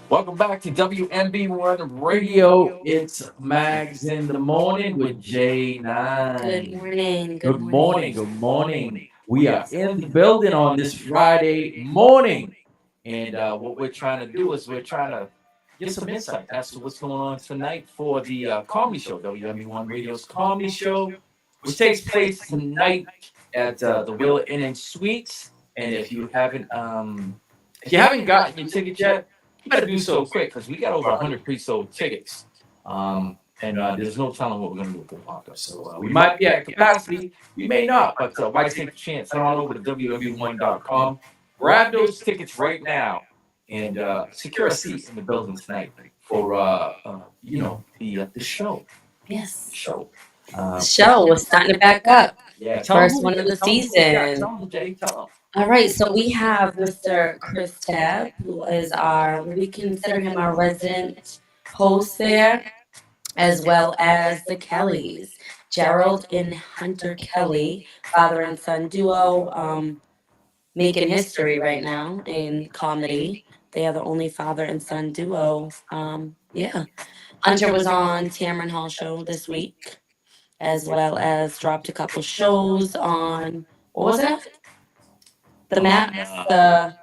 Welcome back to WMB1 Radio. It's Mags in the Morning with Good J-9. morning. Good Good morning. morning. Good morning. We are in the building on this Friday morning. And what we're trying to do is we're trying to get some insight as to what's going on tonight for the comedy show, WMB1 Radio's comedy show, which takes place tonight at the Wheel Inn and Suites. And if you haven't gotten your ticket yet, you better do so quick because we got over 100 pre-sold tickets. And there's no telling what we're going to do with the podcast. So we might be at capacity, we may not, but why take the chance? Head on over to WMB1.com, grab those tickets right now, and secure a seat in the building tonight for the show. Yes. The show. The show was starting to back up. Yeah, tell them First who one it of is. the Tell them who we got. season. Tell them, Jay. Tell them. All right, so we have Mr. Chris Tabb, who is we consider him our resident host there, as well as the Kellys, Gerald and Hunter Kelly, father and son duo, making history right now in comedy. They are the only father and son duo. Yeah. Hunter was on Tamron Hall show this week, as well as dropped a couple shows on what was that? The Max, the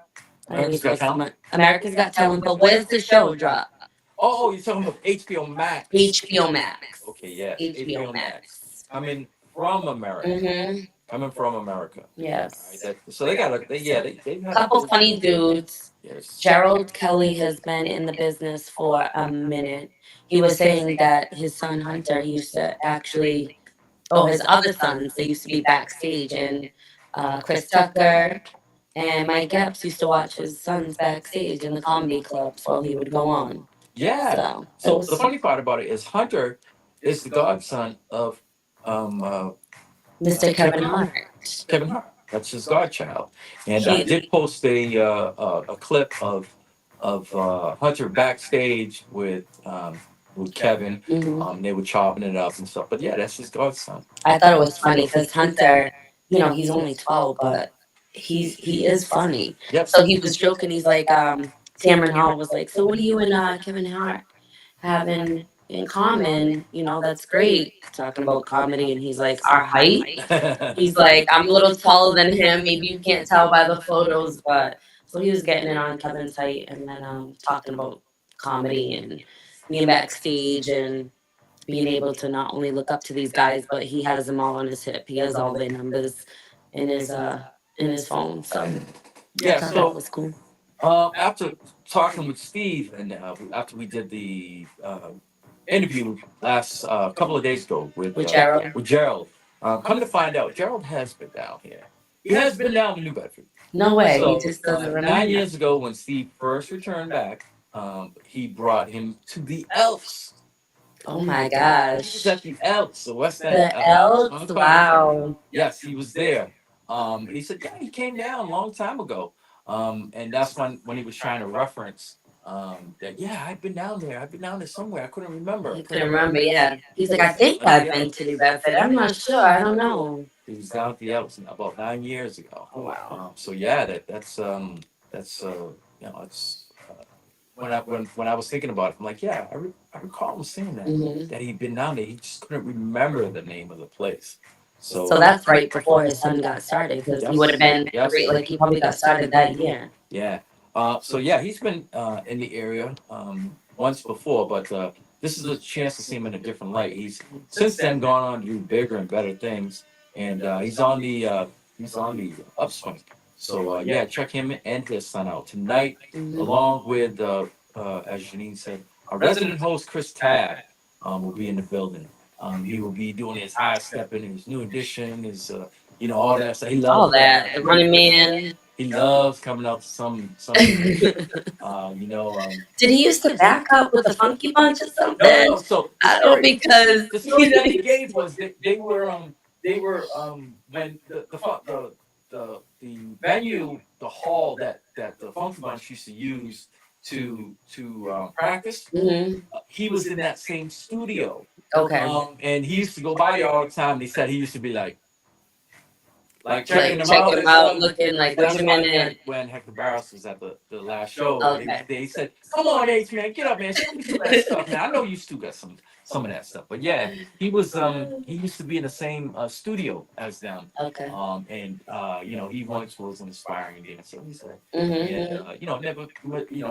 I don't America's need Got to so Talent. much. America's Got Talent, but where's the show drop? Oh, you're talking about HBO Max. HBO Max. Okay, yes, HBO HBO Max. Max. Coming from America. Mm-hmm. Coming from America. All Yes. right, so they got they've had Couple funny dudes. Yes. Gerald Kelly has been in the business for a minute. He was saying that his son Hunter used to actually, his other sons, they used to be backstage, and Chris Tucker and Mike Epps used to watch his sons backstage in the comedy clubs while he would go on. Yeah. So So the funny part about it is Hunter is the godson of um, uh, Mr. Kevin Hart. Kevin Hart. That's his godchild. And I He, did post a clip of Hunter backstage with Kevin. Mhm. They were chopping it up and stuff. But yeah, that's his godson. I thought it was funny because Hunter, he's only 12, but he is funny. Yep. So he was joking. He's like, Tamron Hall was like, so what do you and Kevin Hart have in common? That's great. Talking about comedy, and he's like, our height. He's like, I'm a little taller than him. Maybe you can't tell by the photos, but so he was getting it on Kevin's height, and then talking about comedy and being backstage and being able to not only look up to these guys, but he has them all on his hip. He has all their numbers in his phone. So Yeah. I thought So that was cool. after talking with Steve and after we did the interview last couple of days ago With Gerald. with Gerald, come to find out, Gerald has been down here. He has been down to New Bedford. No way. So He just doesn't 9 remember. years ago, when Steve first returned back, he brought him to the Elks. Oh my He gosh. was at the Elks, the West End. The Elks. Wow. Yes, he was there. He said, yeah, he came down a long time ago. And that's when he was trying to reference that, yeah, I've been down there. I've been down there somewhere. I couldn't remember. He couldn't remember. Yeah. He's like, I think I've been to New Bedford. I'm not sure. I don't know. He was down at the Elks about 9 years ago. Oh wow. So yeah, that's it's when I was thinking about it, I'm like, yeah, I recall him saying that Hmm. that he'd been down there. He just couldn't remember the name of the place. So So that's right before his son got started, because he would have been yes. like he probably got started that year. Yeah. So yeah, he's been in the area once before, but this is a chance to see him in a different light. He's since then gone on to do bigger and better things, and he's on the upswing. So yeah, check him and his son out tonight, Mhm. along with as Janine said, our resident host Chris Tabb will be in the building. He will be doing his high stepping, his new edition, his all that. So he All loves that. The Running Man. he loves coming out to some Did he used to back up with a funky bunch or something? no. So I don't know, because the story that he gave was they were when the venue, the hall that the Funky Bunch used to use to practice. Mhm. He was in that same studio. Okay. And he used to go by there all the time. They said he used to be like, like Like checking them check out him and out, stuff. looking like what That's you why minute. when Hector Barros was at the last show, Okay. they said, "Come on, H man, get up, man, show me some of that stuff." Now I know you still got some of that stuff, but yeah, he used to be in the same studio as them. Okay. And he once was an aspiring dancer. He said, and Mm-hmm.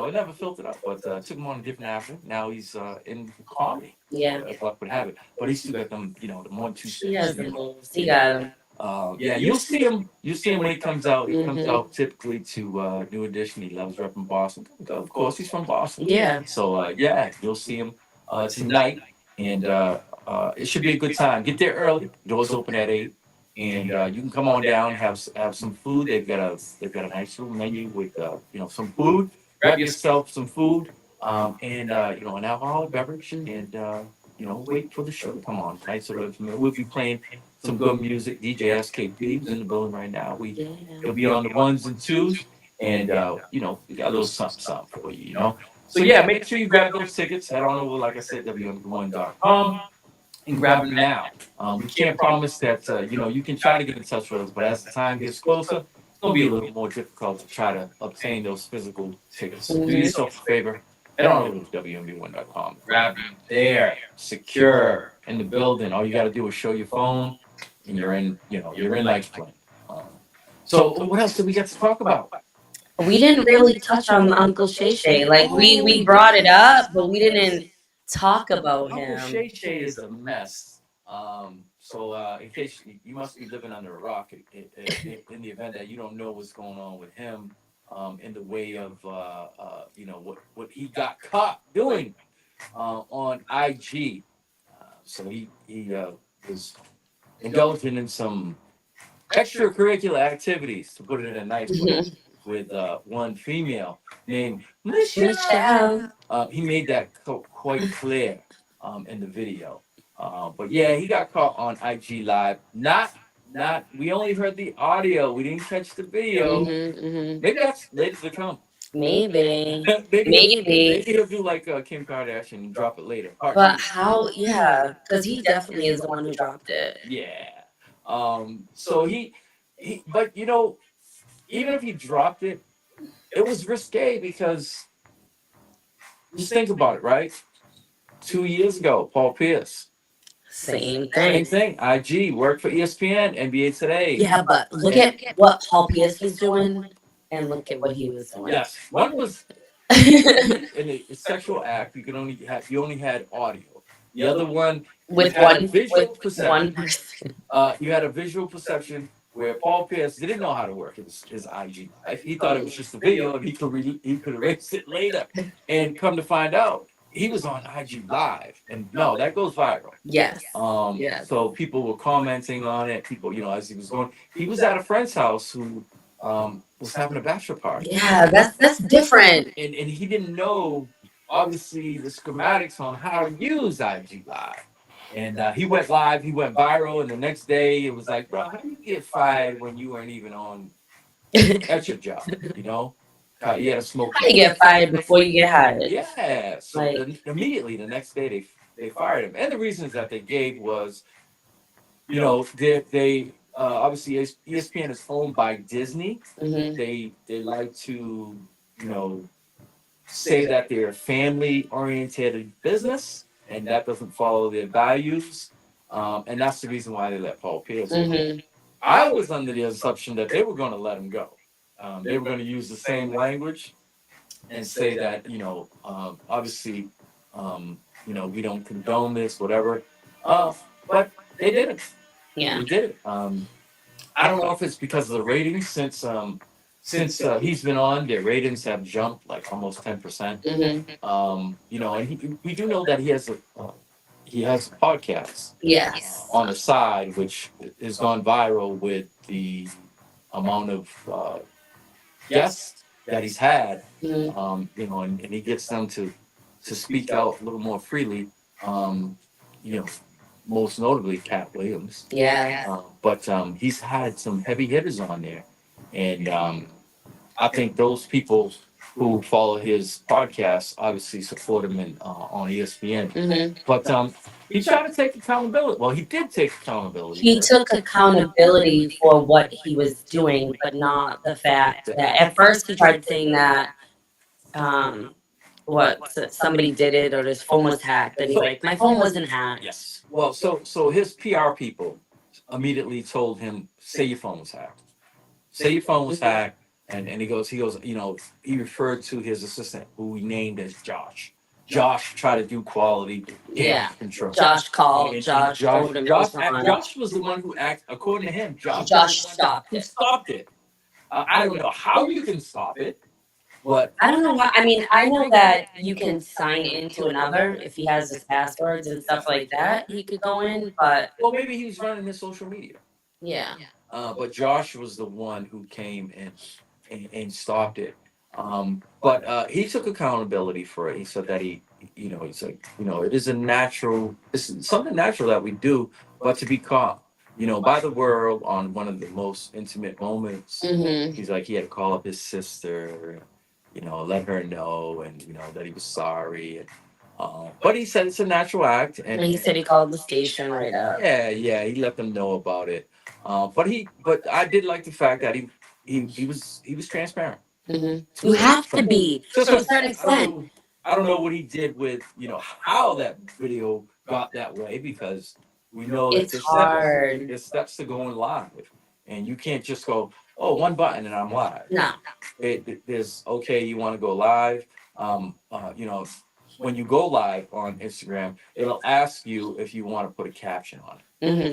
it never filtered up, but took him on a different avenue. Now he's in comedy. Yeah. If luck would have it, but he still got them, the 1 2 He steps. has the moves. He got him. Yeah, you'll see him. You see him when he comes out. He comes Mhm. out typically to New Edition. He loves repping Boston. Of course, he's from Boston. Yeah. So yeah, you'll see him tonight, and it should be a good time. Get there early. Doors open at 8, and you can come on down, have some food. They've got a nice little menu with some food. Grab yourself some food, and an alcoholic beverage, and wait for the show to come on. Right, so we'll be playing some good music. DJ SKP is in the building right now. Yeah. He'll be on the ones and twos, and we got a little something for you. So yeah, make sure you grab those tickets. Head on over, like I said, WM1.com and grab them now. We can't promise that you can try to get in touch with us, but as the time gets closer, it's gonna be a little more difficult to try to obtain those physical tickets. Do Mhm. yourself a favor. Head on over to WMB1.com. Grab them there, secure in the building. All you got to do is show your phone, and you're in like plane. Um, so what else did we get to talk about? We didn't really touch on Uncle Shay Shay. Like we brought it up, but we didn't talk about Uncle him. Shay Shay is a mess. So in case you must be living under a rock, in the event that you don't know what's going on with him, in the way of what he got caught doing on IG. So he was indulging in some extracurricular activities, to put it in a nice way, with one female named Michelle. Michelle. He made that quite clear in the video. But yeah, he got caught on IG Live. Not. We only heard the audio. We didn't catch the video. Maybe that's later to come. Maybe. maybe, Maybe. he'll do like Kim Kardashian and drop it later. Part But two. how? Yeah, because he definitely is the one who dropped it. Yeah. So but even if he dropped it, it was risque because just think about it, right? 2 years ago, Paul Pierce. Same Same thing. thing. IG worked for ESPN, NBA Today. Yeah, but look at what Paul Pierce was doing, and look at what he was doing. Yes, one was in a sexual act. You only had audio. The other one with had a one visual with perception. one person. You had a visual perception where Paul Pierce didn't know how to work his IG live. He thought it was just a video and he could erase it later. And come to find out, he was on IG Live, and no, that goes viral. Yes. Yes. So people were commenting on it. People, as he was going, he was at a friend's house who was having a bachelor party. Yeah, that's different. And he didn't know, obviously, the schematics on how to use IG Live. And he went live, he went viral, and the next day it was like, bro, how do you get fired when you weren't even on at your job? You had a smoke. How you get fired before you get hired? Yeah. So Like- immediately the next day they fired him, and the reasons that they gave was, they obviously ESPN is owned by Disney. Mhm. They like to say that they're a family oriented business, and that doesn't follow their values. And that's the reason why they let Paul Pierce go. Mhm. I was under the assumption that they were going to let him go. They were going to use the same language and say that, obviously, we don't condone this, whatever. But they didn't. Yeah. They did it. I don't know if it's because of the ratings. Since he's been on, their ratings have jumped like almost 10%. Mhm. And we do know that he has a podcast Yes. on the side, which has gone viral with the amount of guests that he's had. Mhm. And he gets them to speak out a little more freely. You know, Most notably Cat Williams. Yeah. But he's had some heavy hitters on there, and I think those people who follow his podcast obviously support him on ESPN. But he tried to take accountability. Well, he did take accountability. He took accountability for what he was doing, but not the fact that at first he tried saying that um somebody did it or his phone was hacked, and he's like, my phone wasn't hacked. Yes. Well, so his PR people immediately told him, say your phone was hacked. Say your phone was hacked. And he goes, he referred to his assistant who he named as Josh. Josh tried to do quality damage control. Josh called. And Josh told him it was on. Josh was the one who according to him, Josh stopped who it. stopped it. I don't know how you can stop it, but I don't know why. I mean, I know that you can sign into another if he has his passwords and stuff like that. He could go in, but well, maybe he was running his social media. yeah. But Josh was the one who came and stopped it. But he took accountability for it. He said that he's like, it is it's something natural that we do, but to be caught, by the world on one of the most intimate moments, he's like, he had to call up his sister, let her know, and that he was sorry. And, but he said it's a natural act, And he said he called the station right up. yeah, he let them know about it. But I did like the fact that he was transparent. You have to be to a certain extent. I don't know what he did with how that video got that way, because we know that It's hard. there's steps to going live, and you can't just go, oh, one button and I'm live. No. There's okay, you want to go live. When you go live on Instagram, it'll ask you if you want to put a caption on it.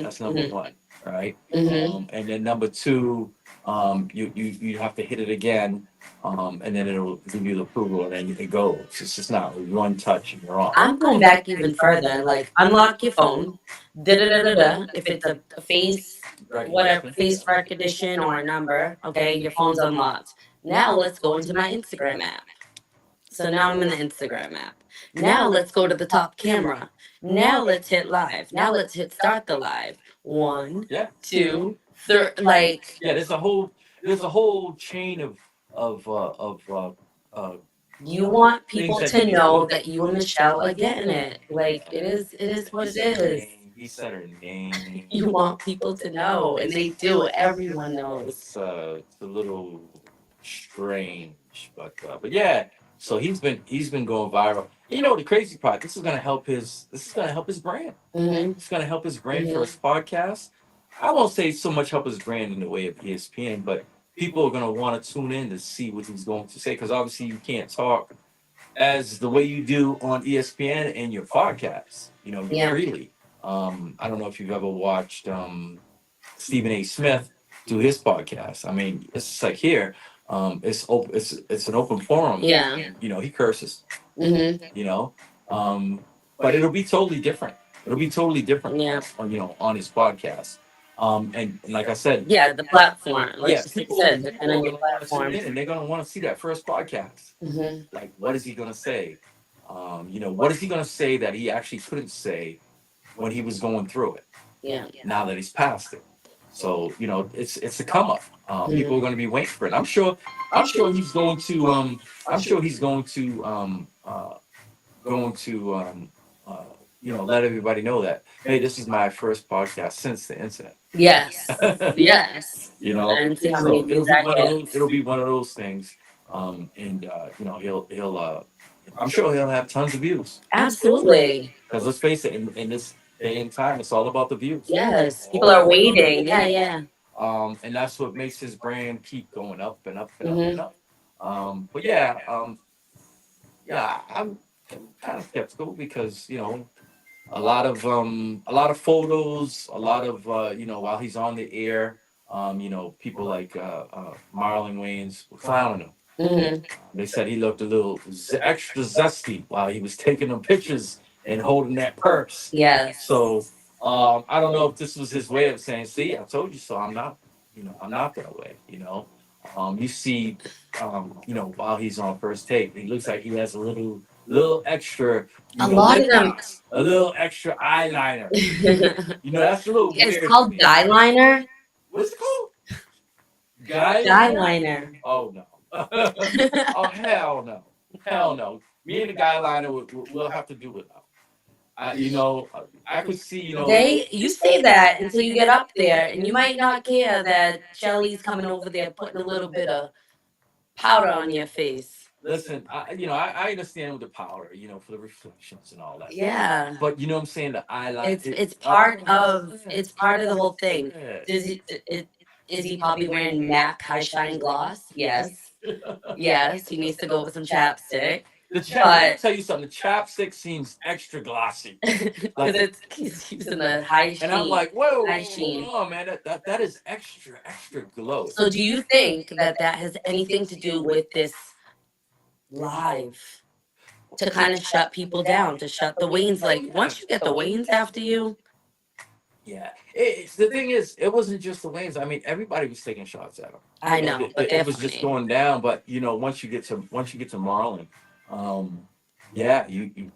That's number one, right? And then number two, you have to hit it again, and then it'll give you the approval, and then you can go. It's just not one touch and you're on. I'm going back even further. Like, unlock your phone. If it's a face, whatever, face recognition or a number, okay, your phone's unlocked. Now let's go into my Instagram app. So now I'm in the Instagram app. Now let's go to the top camera. Now let's hit live. Now let's hit start the live. 1, 2, 3. Like, yeah, there's a whole chain of you want people to know that you and Michelle are getting it. Like, it is what it is. He said her name. You want people to know, and they do. Everyone knows. It's a little strange, but yeah. So he's been going viral. The crazy part. This is gonna help his brand. It's gonna help his brand for his podcast. I won't say so much help his brand in the way of ESPN, but people are gonna want to tune in to see what he's going to say, because obviously you can't talk as the way you do on ESPN in your podcast. Freely. I don't know if you've ever watched Stephen A. Smith do his podcast. I mean, it's just like here. It's open. It's an open forum. Yeah. He curses. But it'll be totally different. It'll be totally different. Yeah. On his podcast. And like I said. Yeah, the platform. Like Yeah, you said, depending on your platform. And they're gonna want to see that first podcast. Like, what is he gonna say? What is he gonna say that he actually couldn't say when he was going through it? Yeah. Now that he's past it. So it's a come up. People are going to be waiting for it. I'm sure he's going to. Let everybody know that, hey, this is my first podcast since the incident. Yes. Yes. And see how many views that gets. It'll be one of those things. He'll. I'm sure he'll have tons of views. Absolutely. Because let's face it, in this day and time, it's all about the views. Yes, people are waiting. Yeah. And that's what makes his brand keep going up and up and up and up. But yeah, I'm kind of skeptical, because a lot of photos, a lot of while he's on the air, people like Marlon Wayans were clowning him. They said he looked a little extra zesty while he was taking them pictures and holding that purse. Yes. So I don't know if this was his way of saying, "See, I told you so. I'm not that way." You see, while he's on first take, he looks like he has a little extra. A lot of them. A little extra eyeliner. That's a little. It's called eyeliner. What's it called? Eyeliner. Oh no. Oh hell no, hell no. Me and the guy liner will have to do it. I could see, You say that until you get up there, and you might not care that Shelly's coming over there putting a little bit of powder on your face. Listen, I understand with the powder, for the reflections and all that. Yeah, But you know what I'm saying? The eyeliner. it's part of the whole thing. Yeah. Is he probably wearing MAC high shine gloss? Yes. Yes, he needs to go with some chapstick. Let me tell you something. The chapstick seems extra glossy. Because he's using the high sheen. And I'm like, whoa, high sheen. hold on, man. That is extra glow. So do you think that has anything to do with this live? To kind of shut people down, to shut the Waynes. Like, once you get the Waynes after you. Yeah. The thing is, it wasn't just the Waynes. I mean, everybody was taking shots at him. I know, but it was just going down. But once you get to Marlon, yeah, you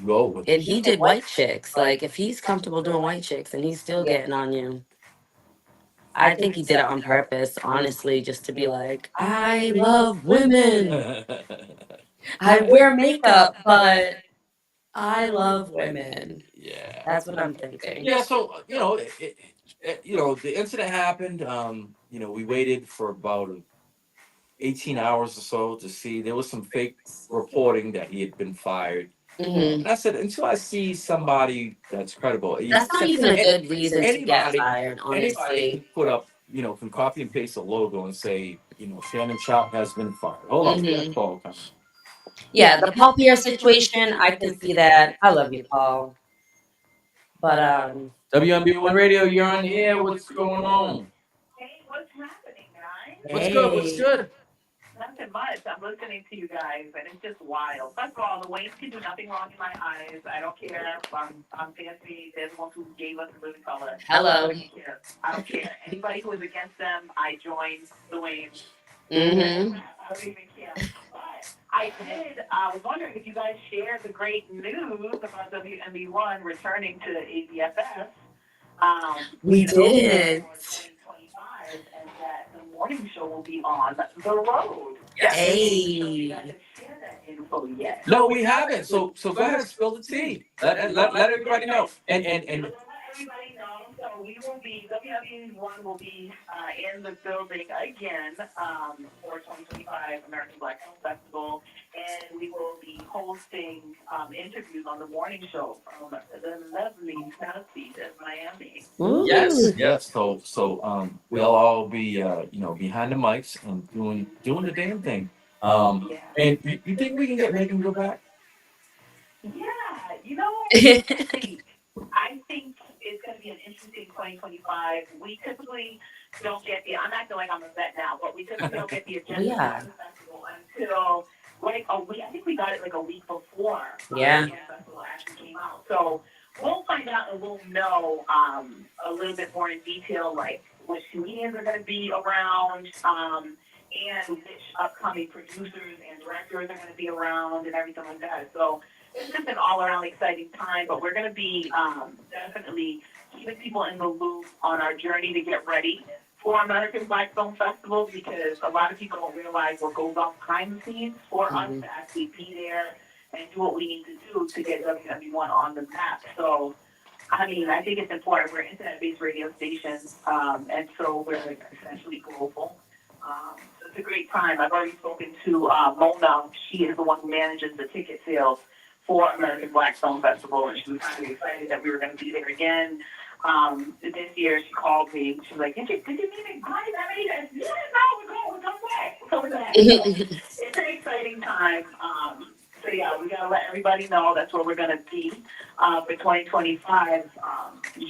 go with. And he did white chicks. Like, if he's comfortable doing white chicks and he's still getting on you, I think he did it on purpose, honestly, just to be like, I love women. I wear makeup, but I love women. Yeah, that's what I'm thinking. Yeah, so the incident happened. We waited for about 18 hours or so to see. There was some fake reporting that he had been fired. Mm-hmm. And I said, until I see somebody that's credible, that's not even a good reason to get fired, honestly. Anybody put up, can copy and paste a logo and say, Shannon Sharp has been fired. Hold on, Mhm. Paul coming. Yeah, the Paul Pierce situation, I can see that. I love you, Paul. But WMB1 Radio, you're on the air. What's going on? Hey, what's happening, guys? What's good? What's good? Nothing much. I'm listening to you guys, and it's just wild. First of all, the Waynes can do nothing wrong in my eyes. I don't care. I'm fancy. They're the ones who gave us the living color. Hello. I don't care. Anybody who is against them, I join the Waynes. Mm-hmm. I don't even care. But I was wondering if you guys shared the great news about WMB1 returning to ABFS. We did. 2025, and that the morning show will be on the road. Yes. Hey. You haven't shared that info yet. No, we haven't. So go ahead and spill the tea. Let everybody know. And Let everybody know. So we will be, WW1 will be in the building again for 2025 American Black Film Festival, and we will be hosting interviews on the morning show from the lovely Southeast of Miami. Ooh. Yes. So we'll all be behind the mics and doing the damn thing. Yeah. And you think we can get Megan to go back? Yeah, I think it's going to be an interesting 2025. We typically don't get I'm acting like I'm a vet now, but we typically don't get the agenda of the festival until I think we got it like a week before the festival actually came out. So we'll find out and we'll know a little bit more in detail, like which comedians are going to be around, and which upcoming producers and directors are going to be around and everything like that. So it's just an all-around exciting time, but we're going to be definitely keeping people in the loop on our journey to get ready for American Black Film Festival, because a lot of people don't realize what goes on behind the scenes for us to actually be there and do what we need to do to get WW1 on the map. So, I mean, I think it's important. We're an internet-based radio station, and so we're essentially global. So it's a great time. I've already spoken to Mona. She is the one who manages the ticket sales for American Black Film Festival, and she was kind of excited that we were going to be there again. This year, she called me. She was like, did you mean it? Yeah, no, we're coming back. So it's an exciting time. So yeah, we gotta let everybody know that's where we're gonna be for 2025,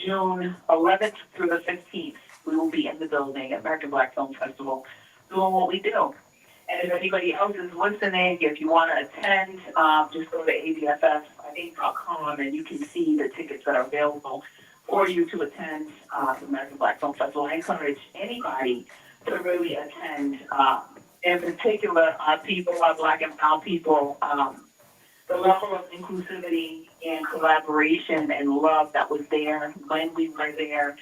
June 11th through the 15th. We will be in the building at American Black Film Festival doing what we do. And if anybody else is listening, if you want to attend, just go to abffIA.com and you can see the tickets that are available for you to attend the American Black Film Festival. I encourage anybody to really attend. In particular, our people, our Black and brown people, the level of inclusivity and collaboration and love that was there when we were there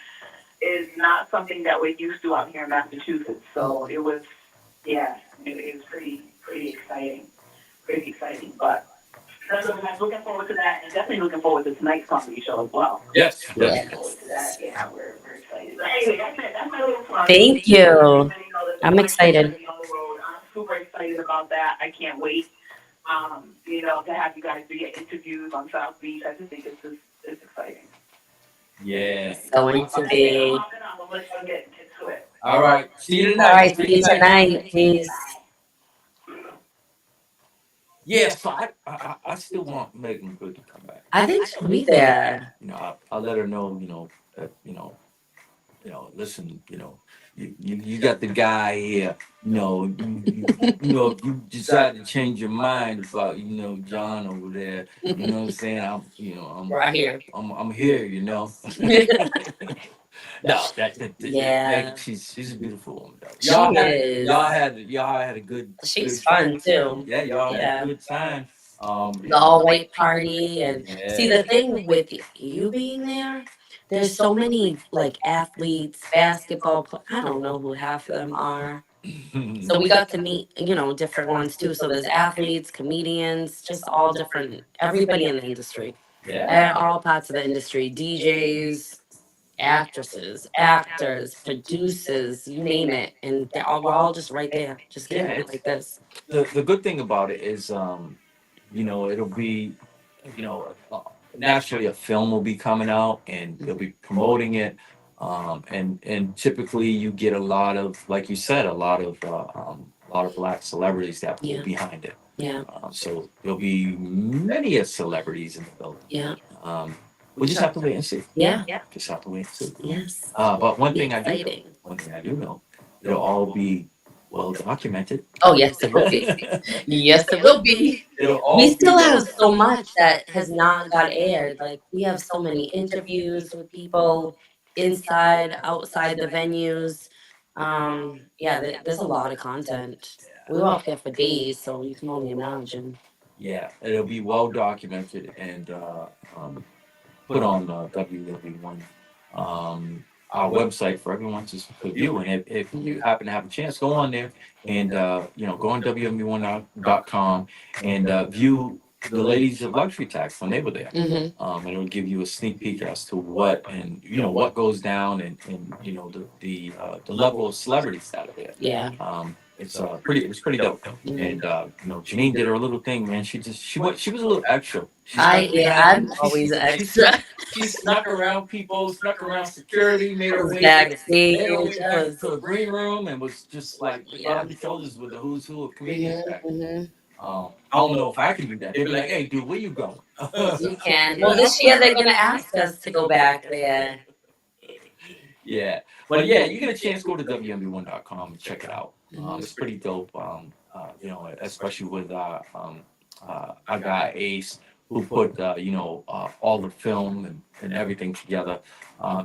is not something that we're used to out here in Massachusetts. So it was, yeah, It was pretty exciting, pretty exciting. But nonetheless, looking forward to that, and definitely looking forward to tonight's comedy show as well. Yes, Looking yes. forward to that. Yeah, we're excited. But anyway, that's it. That's my little plug. Thank you. I'm excited. On the road. I'm super excited about that. I can't wait. To have you guys do your interviews on South Beach. I just think it's exciting. Yeah. It's going to be. I'm gonna let you get to it. All right. See you All tonight. right, see you tonight. Peace. Yeah, so I still want Megan Good to come back. I think she'll be there. I'll let her know, that, listen, you got the guy here, if you decide to change your mind about, John over there, you know what I'm saying? I'm Right here. I'm here, No, Yeah. she's a beautiful woman. Though. She is. Y'all had a good. She's good fun too. Yeah, y'all had Yeah. a good time. The all white party, and see Yeah. the thing with you being there, there's so many like athletes, basketball. I don't know who half of them are. So we got to meet, different ones too. So there's athletes, comedians, just all different, everybody in the industry, Yeah. all parts of the industry, DJs, actresses, actors, producers, you name it, and we're all just right there, just Yeah, kicking it like this. The good thing about it is, it'll be, naturally a film will be coming out and they'll be promoting it. And typically you get a lot of, like you said, a lot of black celebrities that will Yeah. be behind it. Yeah, So there'll be many a celebrities in the building. yeah, We just have to wait and see. yeah, Just have to wait and see. yes. But one Be thing I do know, exciting. it'll all be well documented. Oh yes, it will be. Yes, it will be. It'll all We be still well have so much that has not got aired. Like we have so many interviews with people inside, outside the venues. Yeah, there's a lot of content. We were up there for days, so you can only imagine. Yeah, it'll be well documented and put on WW1, our website for everyone to view. And if you happen to have a chance, go on there and go on WW1.com and view the ladies of luxury tax when they were there. Mm-hmm. And it'll give you a sneak peek as to what and what goes down and the level of celebrities that are there. Yeah. It was pretty dope. And Janine did her little thing, man. She was a little extra. I'm always extra. She snuck around people, snuck around security, made her way Backstage. made her way back to a green room, and was just like on the shoulders with the who's who of comedians back there. I don't know if I can do that. They'd be like, "Hey, dude, where you going?" You can. Well, this year they're gonna ask us to go back there. Yeah, but yeah, you get a chance, go to WMB1.com and check it out. It's pretty dope. Especially with our guy Ace, who put all the film and everything together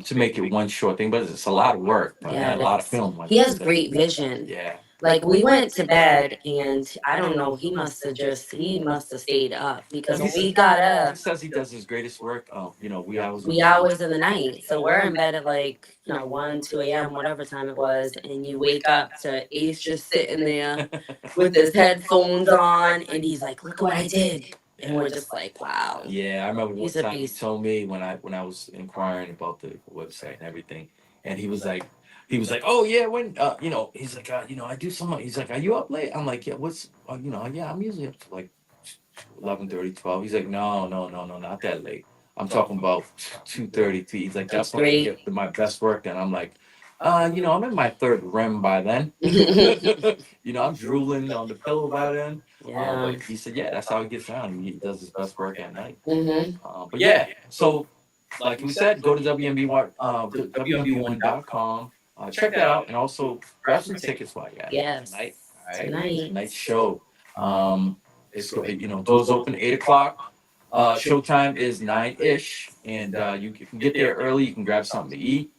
to make it one short thing. But it's a lot of work. Yeah, a lot of film. He has great vision. Yeah. Like we went to bed and I don't know, he must have stayed up because when we got He up, says he does his greatest work. wee hours in the night. So we're in bed at like 1, 2 a.m., whatever time it was, and you wake up to Ace just sitting there with his headphones on, and he's like, "Look what I did," and we're just like, "Wow." Yeah, I remember one He's a time he beast. told me when I was inquiring about the website and everything, and he was like, "Oh yeah, when he's like, I do some." He's like, "Are you up late?" I'm like, "Yeah, what's yeah, I'm usually up to like 11:30, 12." He's like, "No, not that late. I'm talking about 2:30. He's like, "That's when I get to my best work." And I'm like, I'm in my third REM by then. I'm drooling on the pillow by then. Yeah. But he said, yeah, that's how he gets down. He does his best work at night. Mm-hmm. But yeah, so like we said, go to WMB1.com. Check that out and also grab some tickets while you're at it Yes. tonight. All right, Tonight. tonight's show. It's doors open 8:00. Showtime is 9-ish, and you can get there early. You can grab something to eat.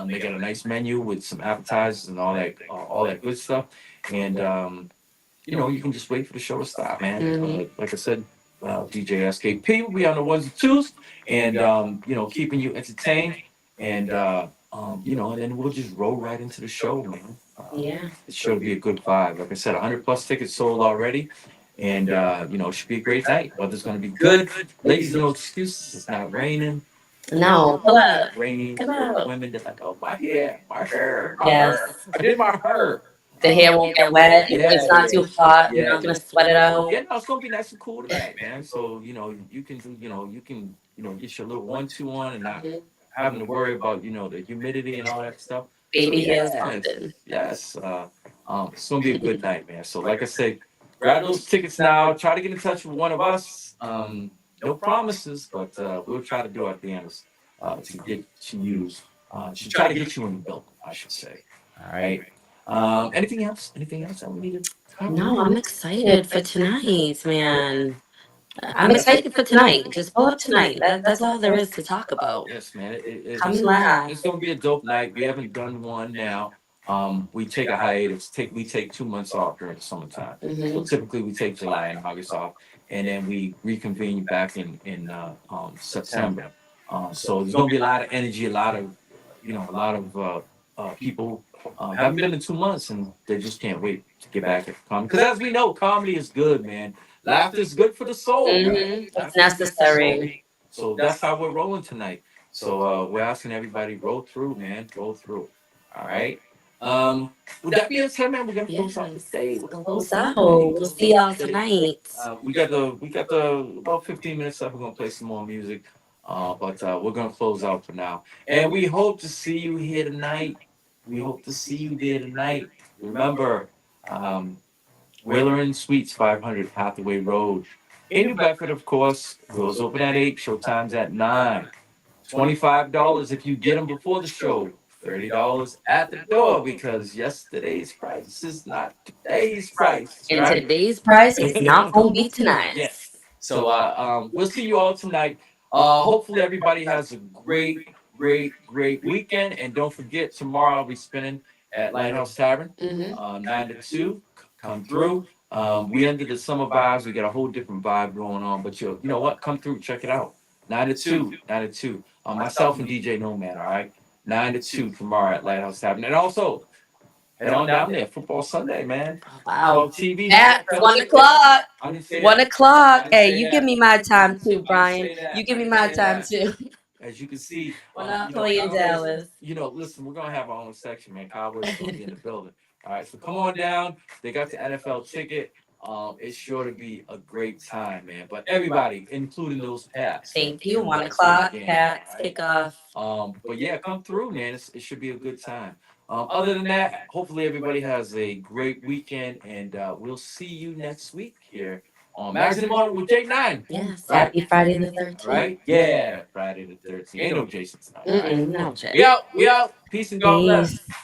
They got a nice menu with some appetizers and all that good stuff. And you can just wait for the show to start, man. Like I said, DJ SKP will be on the ones and twos, and keeping you entertained. And And then we'll just roll right into the show, man. Yeah. It's sure to be a good vibe. Like I said, 100 plus tickets sold already. And, it should be a great night. Weather's going to be good. Ladies, no excuses. It's not raining. No, pull up. Raining. Come out. Women just like, oh, my hair, my hair, my Yes. hair. I did my hair. The hair won't get wet. Yeah, It's not too hot. You're yeah. not gonna sweat it out. Yeah, no, it's gonna be nice and cool tonight, man. So you can do, get your little 1-2 on and not having to worry about the humidity and all that stuff. Baby So, hair's yes, pumping. yes. It's gonna be a good night, man. So like I said, grab those tickets now. Try to get in touch with one of us. No promises, but we'll try to do our damnedest to get to you. To try to get you in the building, I should say. All right. Anything else? Anything else that we need to cover? No, I'm excited for tonight, man. I'm excited for tonight. Just pull up tonight. That's all there is to talk about. Yes, man. Come and laugh. It's gonna be a dope night. We haven't done one now. We take a hiatus. We take 2 months off during the summertime. So typically we take July and August off, and then we reconvene back in September. So there's gonna be a lot of energy, a lot of people haven't been in 2 months, and they just can't wait to get back at comedy. Because as we know, comedy is good, man. Laughter is good for the soul. Right? It's necessary. So that's how we're rolling tonight. So we're asking everybody roll through, man. Roll through. All right. With that being said, man, we're gonna close out the day. We're gonna Close out. We'll see y'all tonight. We got the about 15 minutes left. We're gonna play some more music. But we're gonna close out for now. And we hope to see you here tonight. We hope to see you there tonight. Remember, Whaler and Suites, 500 Hathaway Road. In New Bedford, of course. Doors open at 8, showtime's at 9. $25 if you get them before the show. $30 at the door, because yesterday's price is not today's price. And Right? today's price is not gonna be tonight. Yes. So we'll see you all tonight. Hopefully everybody has a great weekend. And don't forget, tomorrow I'll be spinning at Lighthouse Tavern, 9 to 2. Come through. We ended the summer vibes. We got a whole different vibe going on. But you know what? Come through. Check it out. 9 to 2. 9 to 2. Myself and DJ Nomad, all right? 9 to 2 tomorrow at Lighthouse Tavern. And also, head on down there. Football Sunday, man. Wow. TV. At 1 o'clock. I didn't say 1 that. o'clock. I didn't Hey, say you that. give me my time too, I didn't Brian. say that. You give I me didn't my say time that. too. As you can see, We're not playing Dallas. Listen, we're gonna have our own section, man. Cowboys gonna be in the building. All right, so come on down. They got the NFL ticket. It's sure to be a great time, man. But everybody, including those Pats. Thank you. 1 o'clock. Pats kickoff. But yeah, come through, man. It should be a good time. Other than that, hopefully everybody has a great weekend, and we'll see you next week here on Magazine Morning with J-9. Yes. Right? Happy Friday the 13th. Right? Yeah, Friday the 13th. Ain't no Jason tonight. Right? No, Jay. We out. Peace and God bless. Peace.